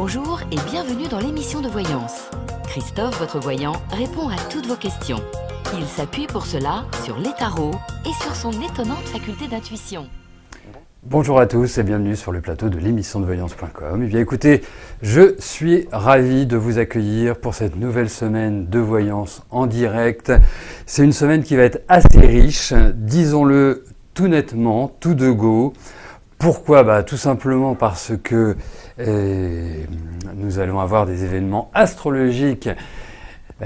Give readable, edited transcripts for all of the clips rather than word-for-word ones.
Bonjour et bienvenue dans l'émission de voyance. Christophe, votre voyant, répond à toutes vos questions. Il s'appuie pour cela sur les tarots et sur son étonnante faculté d'intuition. Bonjour à tous et bienvenue sur le plateau de l'émission de voyance.com. Eh bien écoutez, je suis ravi de vous accueillir pour cette nouvelle semaine de voyance en direct. C'est une semaine qui va être assez riche, disons-le tout nettement, tout de go. Pourquoi ? Tout simplement parce que nous allons avoir des événements astrologiques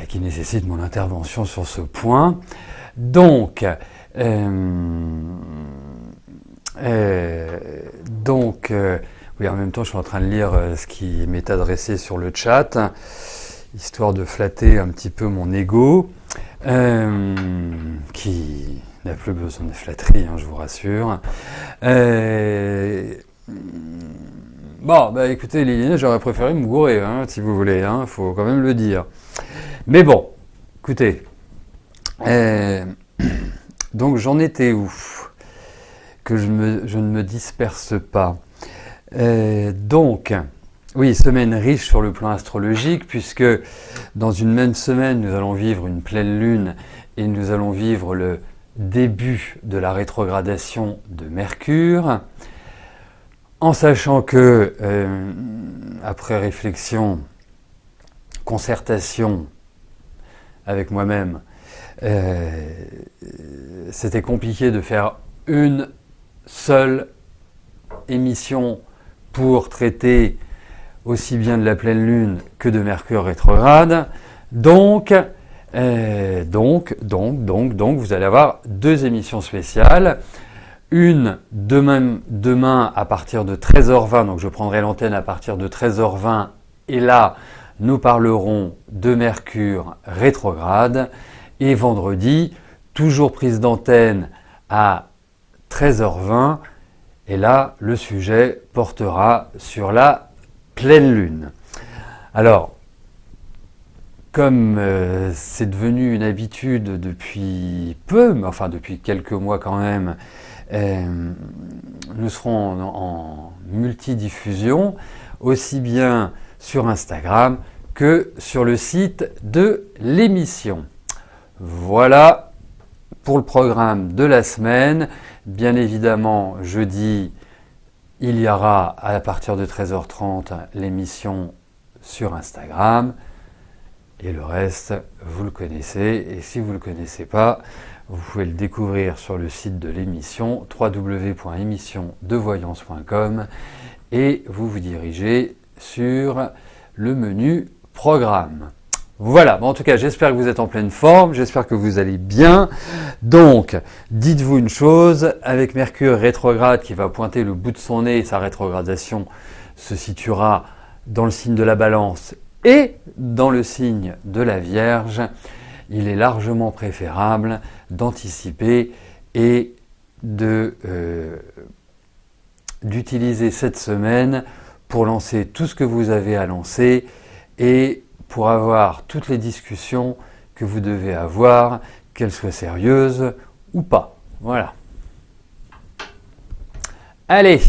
qui nécessitent mon intervention sur ce point. Donc, oui, en même temps, je suis en train de lire ce qui m'est adressé sur le chat, histoire de flatter un petit peu mon ego, qui n'a plus besoin de flatterie, je vous rassure. Écoutez, Liliane, j'aurais préféré me gourer, si vous voulez, faut quand même le dire. Mais bon, écoutez, donc j'en étais où ? Que je ne me disperse pas. Oui, semaine riche sur le plan astrologique, puisque dans une même semaine, nous allons vivre une pleine lune et nous allons vivre le début de la rétrogradation de Mercure, en sachant que, après réflexion, concertation avec moi-même, c'était compliqué de faire une seule émission pour traiter aussi bien de la pleine lune que de Mercure rétrograde. Donc, vous allez avoir deux émissions spéciales. Une demain à partir de 13h20, donc je prendrai l'antenne à partir de 13h20, et là, nous parlerons de Mercure rétrograde. Et vendredi, toujours prise d'antenne à 13h20, et là, le sujet portera sur la pleine lune. Alors, comme c'est devenu une habitude depuis peu, mais enfin depuis quelques mois quand même, nous serons en multidiffusion, aussi bien sur Instagram que sur le site de l'émission. Voilà pour le programme de la semaine. Bien évidemment, jeudi, il y aura à partir de 13h30 l'émission sur Instagram. Et le reste, vous le connaissez. Et si vous ne le connaissez pas, vous pouvez le découvrir sur le site de l'émission, www.émissiondevoyance.com, et vous vous dirigez sur le menu programme. Voilà, en tout cas, j'espère que vous êtes en pleine forme, j'espère que vous allez bien. Donc, dites-vous une chose, avec Mercure rétrograde qui va pointer le bout de son nez, sa rétrogradation se situera dans le signe de la Balance et dans le signe de la Vierge, il est largement préférable d'anticiper et d'utiliser cette semaine pour lancer tout ce que vous avez à lancer et pour avoir toutes les discussions que vous devez avoir, qu'elles soient sérieuses ou pas. Voilà. Allez,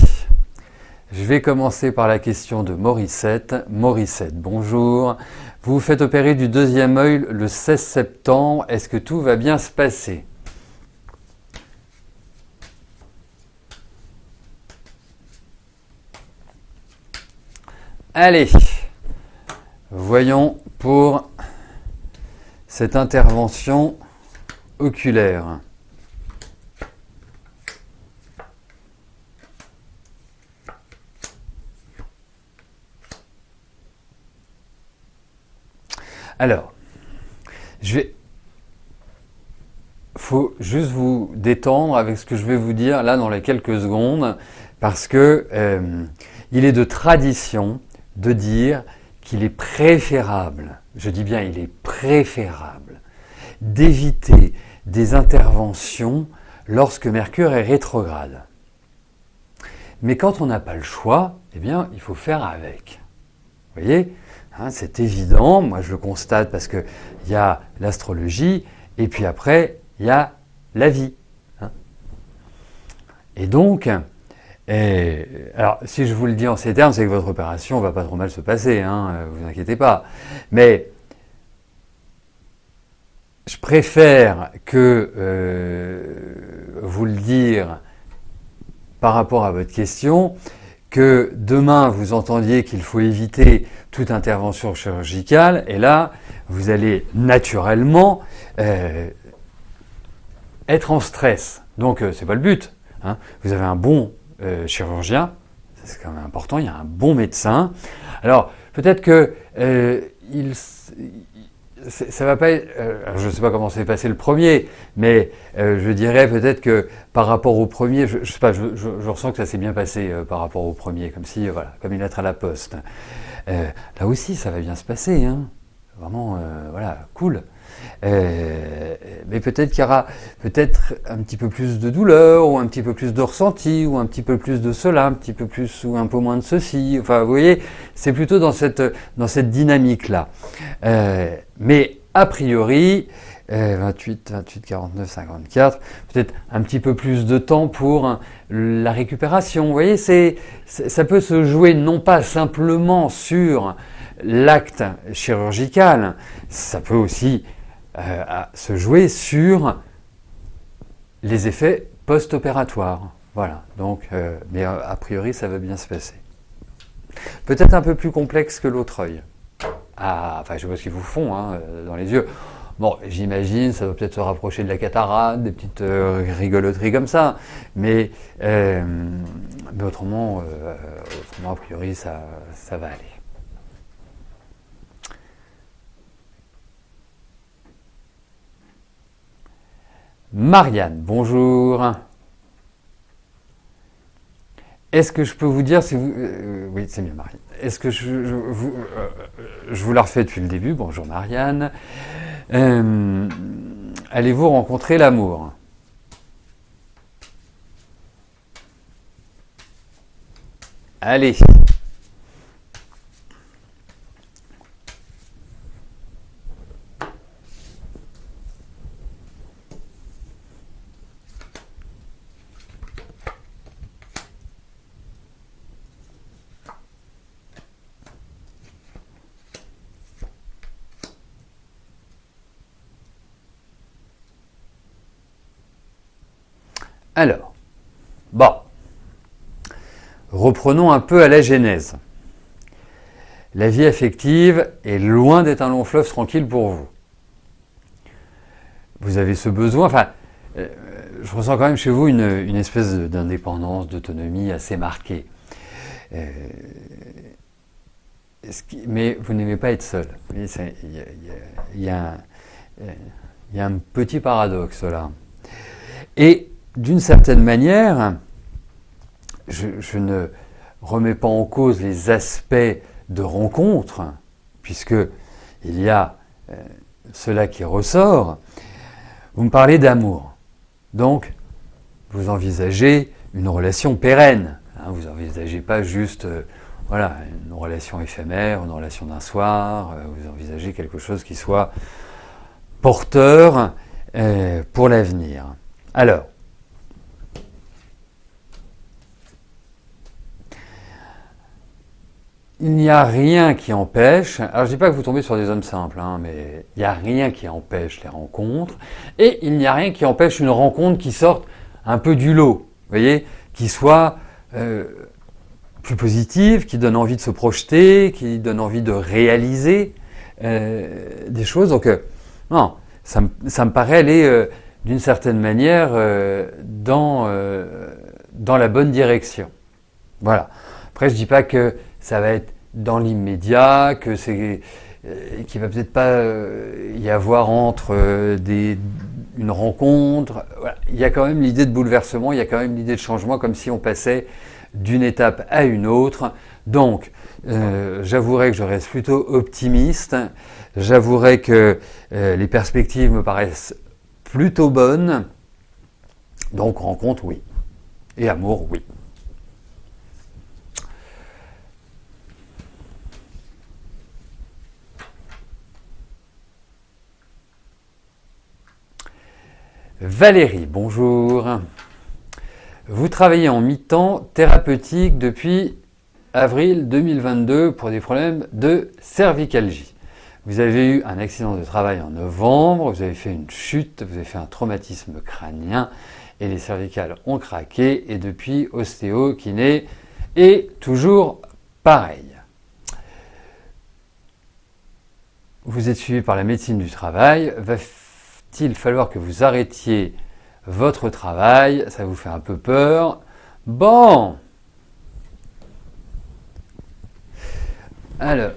je vais commencer par la question de Morissette. Morissette, bonjour. Vous vous faites opérer du deuxième œil le 16 septembre. Est-ce que tout va bien se passer ? Allez, voyons pour cette intervention oculaire. Alors, faut juste vous détendre avec ce que je vais vous dire là dans les quelques secondes, parce que il est de tradition de dire qu'il est préférable, je dis bien il est préférable, d'éviter des interventions lorsque Mercure est rétrograde. Mais quand on n'a pas le choix, eh bien, il faut faire avec. Vous voyez ? C'est évident, moi je le constate parce qu'il y a l'astrologie et puis après il y a la vie. Et donc, Et, alors, si je vous le dis en ces termes, c'est que votre opération va pas trop mal se passer, hein, vous inquiétez pas. Mais je préfère que vous le dire par rapport à votre question, que demain vous entendiez qu'il faut éviter toute intervention chirurgicale, et là, vous allez naturellement être en stress. Donc, c'est pas le but. Hein. Vous avez un bon chirurgien, c'est quand même important, il y a un bon médecin. Alors, peut-être que ça va pas être, je ne sais pas comment s'est passé le premier, mais je dirais peut-être que par rapport au premier, je sais pas, je ressens que ça s'est bien passé par rapport au premier, comme si, voilà, comme une lettre à la poste. Là aussi, ça va bien se passer, hein. Vraiment, voilà, cool. Mais peut-être qu'il y aura peut-être un petit peu plus de douleur, ou un petit peu plus de ressenti, ou un petit peu plus de cela, un petit peu plus ou un peu moins de ceci. Enfin, vous voyez, c'est plutôt dans cette dynamique-là. Mais a priori, 28, 49, 54, peut-être un petit peu plus de temps pour la récupération. Vous voyez, ça peut se jouer non pas simplement sur l'acte chirurgical, ça peut aussi se jouer sur les effets post-opératoires. Voilà, donc, mais a priori, ça va bien se passer. Peut-être un peu plus complexe que l'autre œil. Ah, enfin, je sais pas ce qu'ils vous font hein, dans les yeux. Bon, j'imagine, ça va peut-être se rapprocher de la cataracte, des petites rigoloteries comme ça, mais autrement, a priori, ça va aller. Marianne, bonjour. Est-ce que je peux vous dire si vous... oui, c'est bien Marianne. Est-ce que je vous la refais depuis le début. Bonjour Marianne. Allez-vous rencontrer l'amour? Allez. Alors, bon, reprenons un peu à la genèse. La vie affective est loin d'être un long fleuve tranquille pour vous. Vous avez ce besoin, enfin, je ressens quand même chez vous une espèce d'indépendance, d'autonomie assez marquée. Mais vous n'aimez pas être seul. Il y a un petit paradoxe là. Et d'une certaine manière, je ne remets pas en cause les aspects de rencontre, puisque il y a cela qui ressort. Vous me parlez d'amour. Donc, vous envisagez une relation pérenne. Hein, vous n'envisagez pas juste voilà, une relation éphémère, une relation d'un soir. Vous envisagez quelque chose qui soit porteur pour l'avenir. Alors, il n'y a rien qui empêche, alors je ne dis pas que vous tombez sur des hommes simples, hein, mais il n'y a rien qui empêche les rencontres, et il n'y a rien qui empêche une rencontre qui sorte un peu du lot, vous voyez, qui soit plus positive, qui donne envie de se projeter, qui donne envie de réaliser des choses. Donc, non, ça me paraît aller d'une certaine manière dans la bonne direction. Voilà. Après, je ne dis pas que ça va être dans l'immédiat, que c'est qu'il va peut-être pas y avoir entre une rencontre. Voilà. Il y a quand même l'idée de bouleversement, il y a quand même l'idée de changement, comme si on passait d'une étape à une autre. Donc, j'avouerai que je reste plutôt optimiste. J'avouerai que les perspectives me paraissent plutôt bonnes. Donc, rencontre, oui. Et amour, oui. Valérie, bonjour. Vous travaillez en mi-temps thérapeutique depuis avril 2022 pour des problèmes de cervicalgie. Vous avez eu un accident de travail en novembre, vous avez fait une chute, vous avez fait un traumatisme crânien et les cervicales ont craqué et depuis ostéo, kiné et toujours pareil. Vous êtes suivi par la médecine du travail, va-t-il falloir que vous arrêtiez votre travail? Ça vous fait un peu peur. Bon. Alors.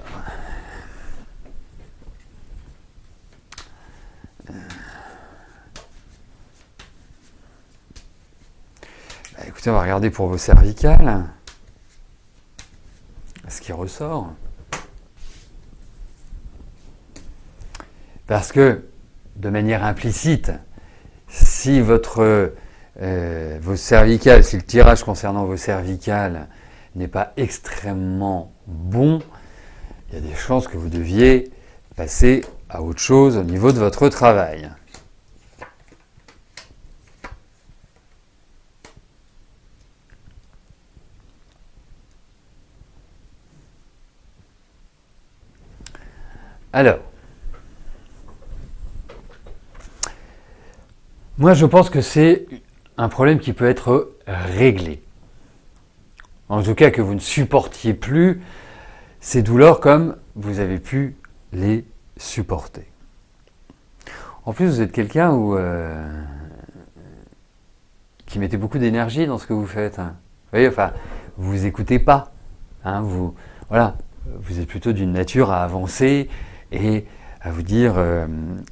Écoutez, on va regarder pour vos cervicales. Ce qui ressort. Parce que, de manière implicite, si vos cervicales, si le tirage concernant vos cervicales n'est pas extrêmement bon, il y a des chances que vous deviez passer à autre chose au niveau de votre travail. Alors, moi je pense que c'est un problème qui peut être réglé. En tout cas que vous ne supportiez plus ces douleurs comme vous avez pu les supporter. En plus, vous êtes quelqu'un qui mettez beaucoup d'énergie dans ce que vous faites. Hein. Vous voyez, enfin, vous vous écoutez pas. Hein, voilà, vous êtes plutôt d'une nature à avancer et à vous dire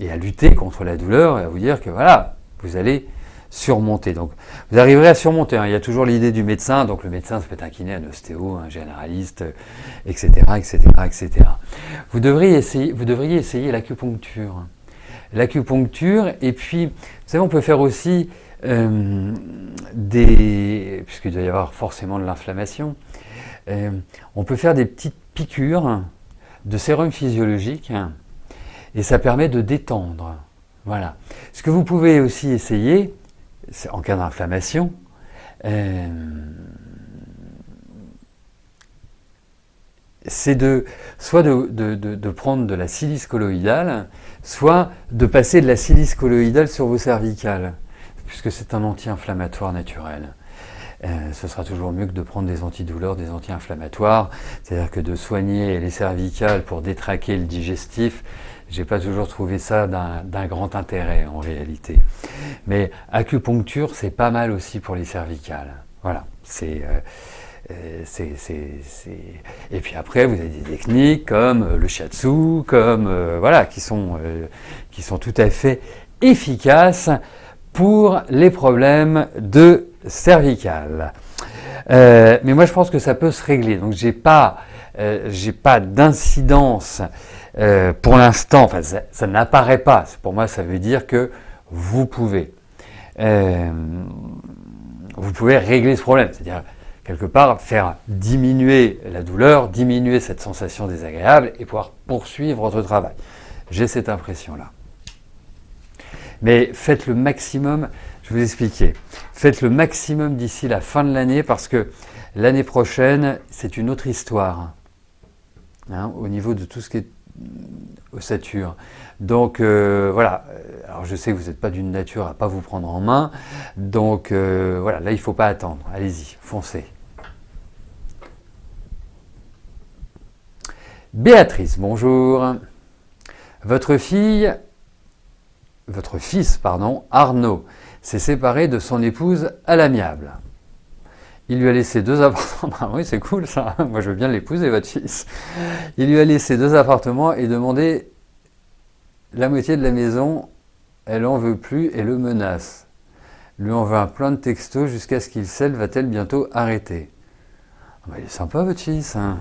et à lutter contre la douleur et à vous dire que voilà, vous allez surmonter. Donc, vous arriverez à surmonter. Hein. Il y a toujours l'idée du médecin. Donc, le médecin, ça peut être un kiné, un ostéo, un généraliste, etc., etc., etc. Vous devriez essayer l'acupuncture. L'acupuncture, et puis, vous savez, on peut faire aussi puisqu'il doit y avoir forcément de l'inflammation, on peut faire des petites piqûres de sérum physiologique et ça permet de détendre. Voilà. Ce que vous pouvez aussi essayer, en cas d'inflammation, c'est soit de prendre de la silice colloïdale, soit de passer de la silice colloïdale sur vos cervicales, puisque c'est un anti-inflammatoire naturel. Ce sera toujours mieux que de prendre des antidouleurs, des anti-inflammatoires, c'est-à-dire que de soigner les cervicales pour détraquer le digestif, j'ai pas toujours trouvé ça d'un grand intérêt en réalité. Mais acupuncture, c'est pas mal aussi pour les cervicales. Voilà, Et puis après, vous avez des techniques comme le shiatsu, voilà, qui sont tout à fait efficaces pour les problèmes de cervicales. Mais moi, je pense que ça peut se régler. Donc, j'ai pas d'incidence pour l'instant. Enfin, ça n'apparaît pas. Pour moi, ça veut dire que vous pouvez régler ce problème. C'est-à-dire quelque part faire diminuer la douleur, diminuer cette sensation désagréable et pouvoir poursuivre votre travail. J'ai cette impression-là. Mais faites le maximum, je vais vous expliquer, faites le maximum d'ici la fin de l'année parce que l'année prochaine, c'est une autre histoire hein, au niveau de tout ce qui est ossature. Donc voilà, alors je sais que vous n'êtes pas d'une nature à pas vous prendre en main, donc voilà, là il ne faut pas attendre, allez-y, foncez. Béatrice, bonjour. Votre fils, Arnaud, s'est séparé de son épouse à l'amiable. Il lui a laissé 2 appartements. Ah oui, c'est cool ça. Moi, je veux bien l'épouser, votre fils. Il lui a laissé 2 appartements et demandé la moitié de la maison. Elle en veut plus et le menace. Lui envoie plein de textos jusqu'à ce qu'il scelle. Va-t-elle bientôt arrêter? Ah bah, il est sympa, votre fils. Hein.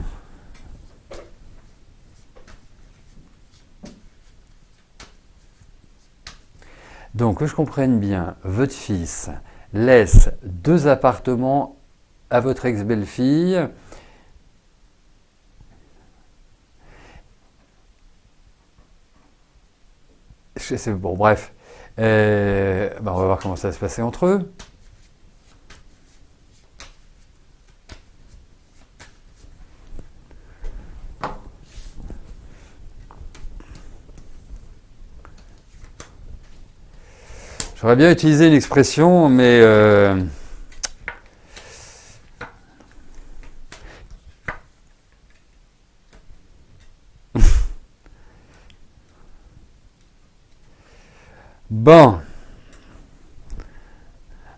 Donc, que je comprenne bien, votre fils laisse 2 appartements à votre ex-belle-fille. Bon, bref. On va voir comment ça va se passer entre eux. J'aurais bien utilisé une expression, mais bon.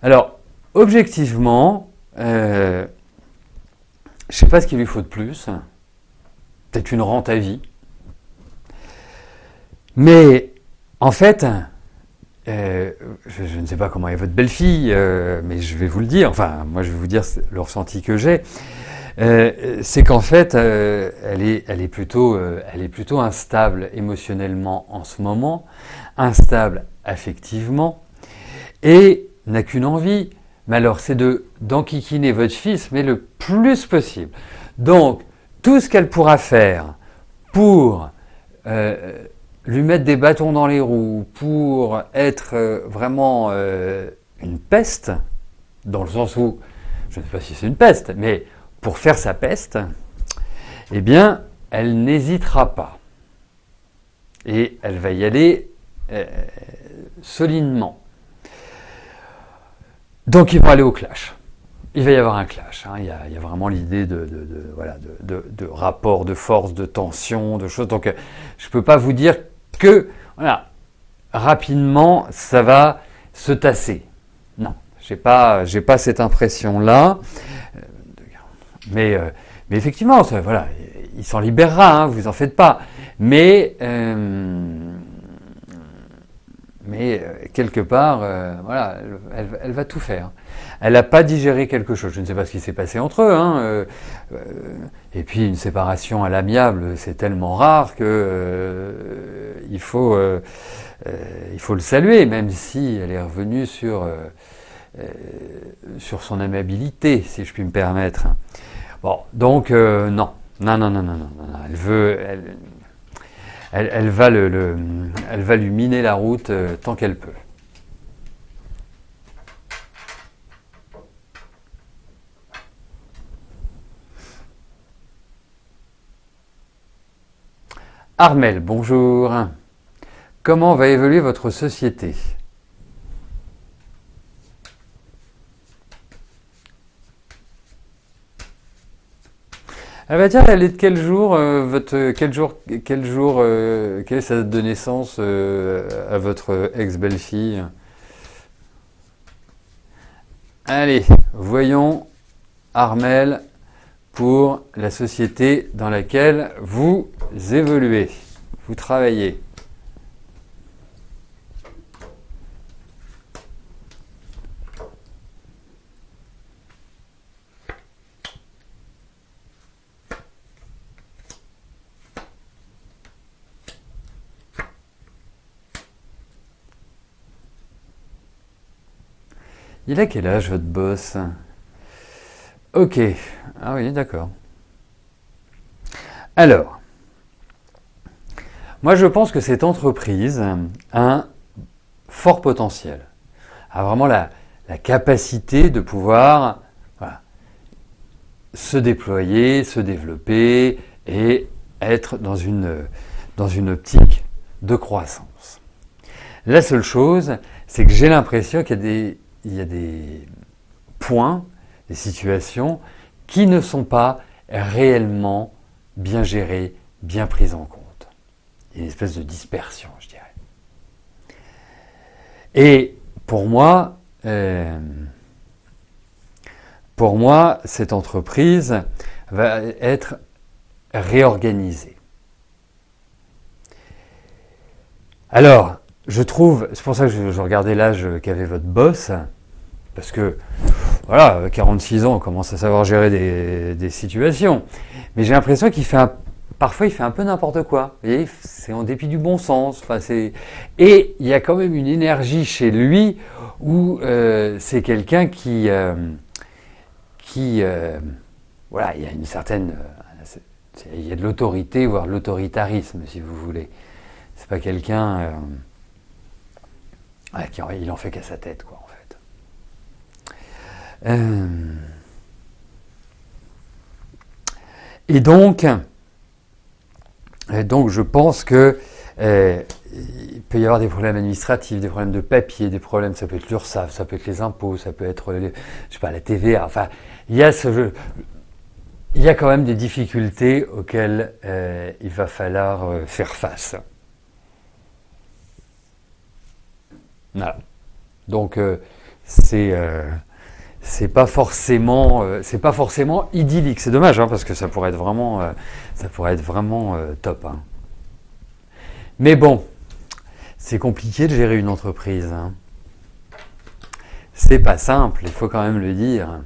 Alors, objectivement, je ne sais pas ce qu'il lui faut de plus. Peut-être une rente à vie. Mais, en fait, je ne sais pas comment est votre belle-fille, mais je vais vous le dire. Enfin, moi, je vais vous dire le ressenti que j'ai. C'est qu'en fait, elle est plutôt instable émotionnellement en ce moment, instable affectivement, et n'a qu'une envie. Mais alors, c'est d'enquiquiner votre fils, mais le plus possible. Donc, tout ce qu'elle pourra faire pour lui mettre des bâtons dans les roues, pour être vraiment une peste, dans le sens où, je ne sais pas si c'est une peste, mais pour faire sa peste, eh bien, elle n'hésitera pas. Et elle va y aller solidement. Donc, ils vont aller au clash. Il va y avoir un clash. Hein. Il y a vraiment l'idée de rapport, de force, de tension, de choses. Donc, je ne peux pas vous dire que, voilà, rapidement, ça va se tasser. Non, j'ai pas cette impression-là. Mais effectivement, ça, voilà, il s'en libérera, hein, vous en faites pas. Mais quelque part, voilà, elle va tout faire. Elle n'a pas digéré quelque chose. Je ne sais pas ce qui s'est passé entre eux. Hein, et puis une séparation à l'amiable, c'est tellement rare que il faut le saluer, même si elle est revenue sur son amabilité, si je puis me permettre. Bon, donc non. Elle va lui miner la route tant qu'elle peut. Armel, bonjour. Comment va évoluer votre société ? Elle va dire, elle est de quel jour, quelle est sa date de naissance à votre ex-belle-fille ? Allez, voyons Armel pour la société dans laquelle vous évoluez, vous travaillez. Il a quel âge votre boss ? Ok, ah oui, d'accord. Alors, moi je pense que cette entreprise a un fort potentiel, a vraiment la capacité de pouvoir se déployer, se développer et être dans une optique de croissance. La seule chose, c'est que j'ai l'impression qu'il y a des points, des situations qui ne sont pas réellement bien gérées, bien prises en compte. Il y a une espèce de dispersion, je dirais. Et pour moi, cette entreprise va être réorganisée. Alors, je trouve, c'est pour ça que je regardais l'âge qu'avait votre boss, parce que, voilà, 46 ans, on commence à savoir gérer des situations. Mais j'ai l'impression parfois il fait un peu n'importe quoi. Vous voyez, c'est en dépit du bon sens. Enfin, et il y a quand même une énergie chez lui où c'est quelqu'un qui voilà, il y a une certaine, il y a de l'autorité, voire de l'autoritarisme, si vous voulez. C'est pas quelqu'un il en fait qu'à sa tête, quoi, en fait. Et donc, je pense que Il peut y avoir des problèmes administratifs, des problèmes de papier, des problèmes, ça peut être l'URSSAF, ça peut être les impôts, ça peut être je sais pas, la TVA. Enfin, il y a quand même des difficultés auxquelles il va falloir faire face. Voilà. Donc c'est pas forcément idyllique. C'est dommage, hein, parce que ça pourrait être vraiment top. Hein. Mais bon, c'est compliqué de gérer une entreprise. Hein. C'est pas simple, il faut quand même le dire.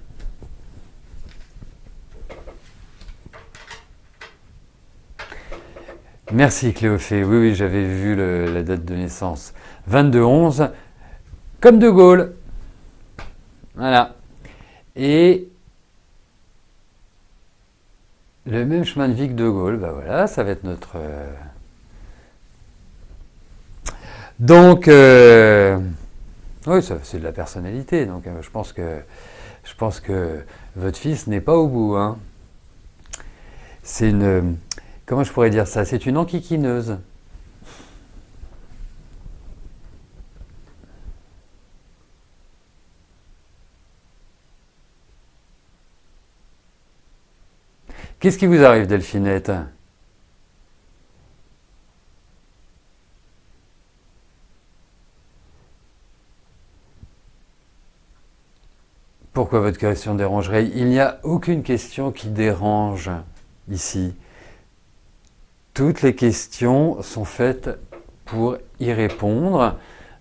Merci Cléophée, oui, j'avais vu la date de naissance. 22-11, comme De Gaulle. Voilà. Et le même chemin de vie que De Gaulle, bah voilà, ça va être notre... Donc, oui, c'est de la personnalité, donc je pense que votre fils n'est pas au bout. Hein. C'est une... Comment je pourrais dire ça? C'est une enquiquineuse. Qu'est-ce qui vous arrive, Delphinette? Pourquoi votre question dérangerait? Il n'y a aucune question qui dérange ici. Toutes les questions sont faites pour y répondre.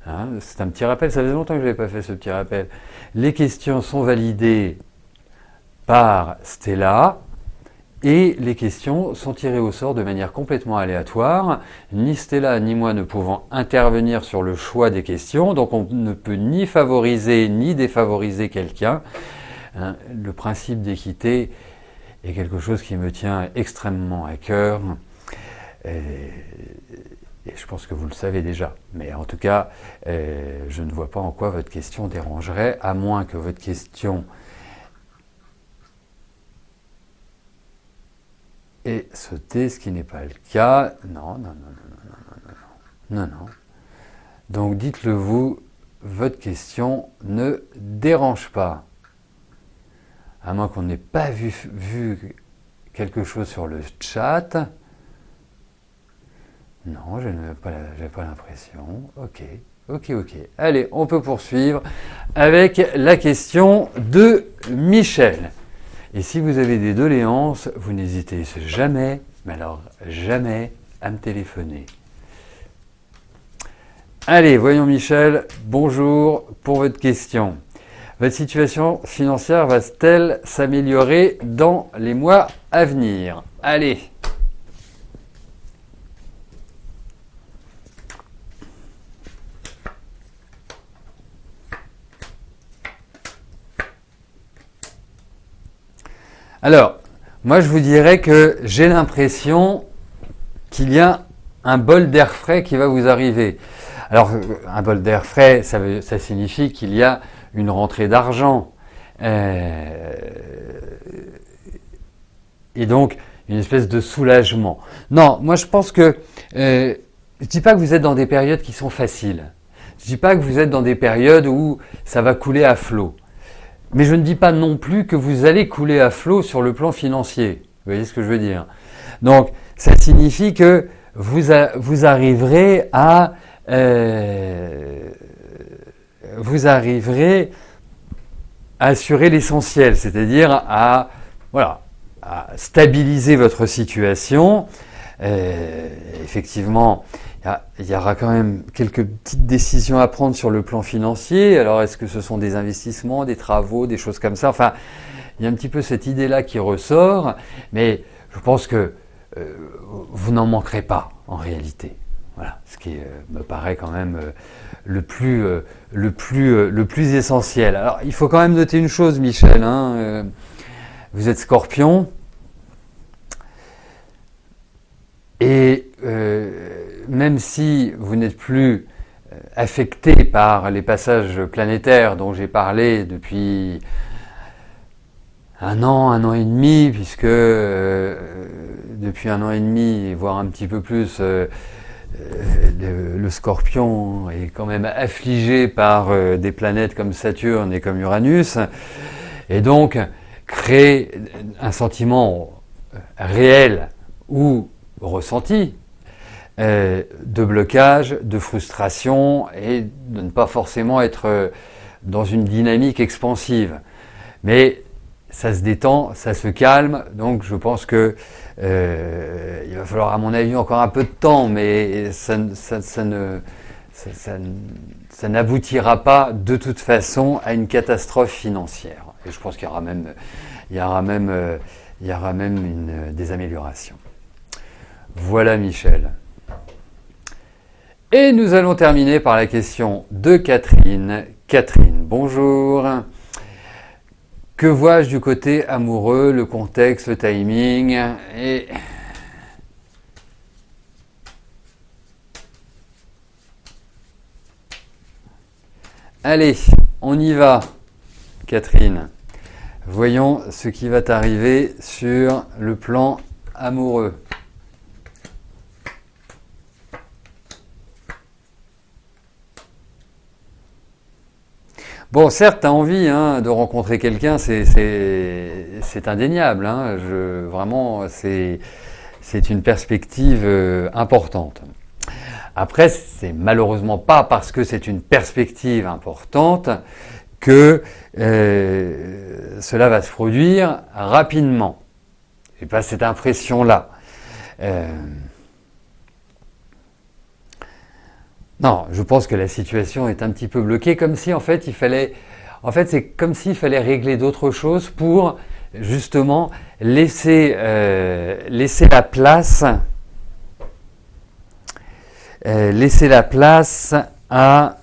Hein, c'est un petit rappel, ça faisait longtemps que je n'avais pas fait ce petit rappel. Les questions sont validées par Stella et les questions sont tirées au sort de manière complètement aléatoire. Ni Stella ni moi ne pouvant intervenir sur le choix des questions, donc on ne peut ni favoriser ni défavoriser quelqu'un. Hein, le principe d'équité est quelque chose qui me tient extrêmement à cœur. Et je pense que vous le savez déjà. Mais en tout cas, je ne vois pas en quoi votre question dérangerait, à moins que votre question ait sauté, ce qui n'est pas le cas. Non. Donc dites-le vous, votre question ne dérange pas. À moins qu'on n'ait pas vu quelque chose sur le chat. Non, je n'avais pas l'impression. Ok. Allez, on peut poursuivre avec la question de Michel. Et si vous avez des doléances, vous n'hésitez jamais, mais alors jamais, à me téléphoner. Allez, voyons Michel, bonjour pour votre question. Votre situation financière va-t-elle s'améliorer dans les mois à venir? Allez. Alors, moi je vous dirais que j'ai l'impression qu'il y a un bol d'air frais qui va vous arriver. Alors, un bol d'air frais, ça signifie qu'il y a une rentrée d'argent. Et donc, une espèce de soulagement. Non, moi je pense que... je ne dis pas que vous êtes dans des périodes qui sont faciles. Je ne dis pas que vous êtes dans des périodes où ça va couler à flot. Mais je ne dis pas non plus que vous allez couler à flot sur le plan financier. Vous voyez ce que je veux dire? Donc, ça signifie que vous arriverez à assurer l'essentiel, c'est-à-dire à stabiliser votre situation. Effectivement, il y aura quand même quelques petites décisions à prendre sur le plan financier. Alors, est-ce que ce sont des investissements, des travaux, des choses comme ça? Enfin, il y a un petit peu cette idée-là qui ressort, mais je pense que vous n'en manquerez pas, en réalité. Voilà, ce qui me paraît quand même le plus essentiel. Alors, il faut quand même noter une chose, Michel. Hein, vous êtes Scorpion. Et même si vous n'êtes plus affecté par les passages planétaires dont j'ai parlé depuis un an et demi, puisque depuis un an et demi, voire un petit peu plus, le Scorpion est quand même affligé par des planètes comme Saturne et comme Uranus, et donc créer un sentiment réel ou ressenti de blocage, de frustration, et de ne pas forcément être dans une dynamique expansive. Mais ça se détend, ça se calme, donc je pense que il va falloir à mon avis encore un peu de temps, mais ça n'aboutira pas de toute façon à une catastrophe financière. Et je pense qu'il y aura même des améliorations. Voilà Michel. Et nous allons terminer par la question de Catherine. Catherine, bonjour. Que vois-je du côté amoureux, le contexte, le timing et... Allez, on y va, Catherine. Voyons ce qui va t'arriver sur le plan amoureux. Bon, certes, tu as envie de rencontrer quelqu'un, c'est indéniable. Vraiment, c'est une perspective importante. Après, c'est malheureusement pas parce que c'est une perspective importante que cela va se produire rapidement. J'ai pas cette impression-là. Non, je pense que la situation est un petit peu bloquée, comme si en fait c'est comme s'il fallait régler d'autres choses pour justement laisser la place à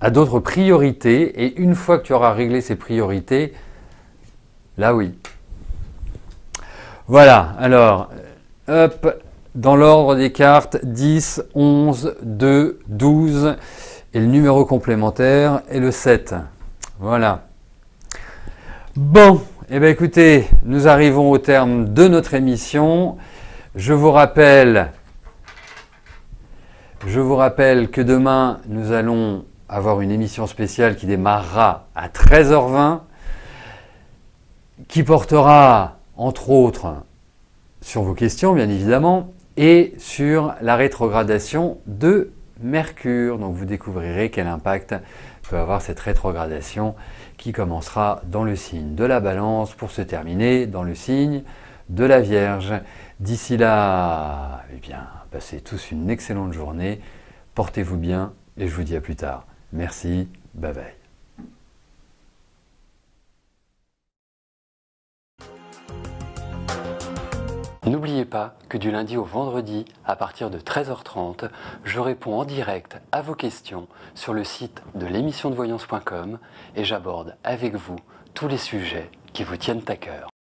d'autres priorités, et une fois que tu auras réglé ces priorités, là oui. Voilà, alors, hop, dans l'ordre des cartes, 10, 11, 2, 12, et le numéro complémentaire est le 7. Voilà. Bon, eh bien écoutez, nous arrivons au terme de notre émission. Je vous rappelle que demain, nous allons avoir une émission spéciale qui démarrera à 13h20, qui portera, entre autres, sur vos questions, bien évidemment, et sur la rétrogradation de Mercure. Donc vous découvrirez quel impact peut avoir cette rétrogradation qui commencera dans le signe de la Balance pour se terminer dans le signe de la Vierge. D'ici là, eh bien, passez tous une excellente journée, portez-vous bien et je vous dis à plus tard. Merci, bye bye. N'oubliez pas que du lundi au vendredi, à partir de 13h30, je réponds en direct à vos questions sur le site de l'émissiondevoyance.com et j'aborde avec vous tous les sujets qui vous tiennent à cœur.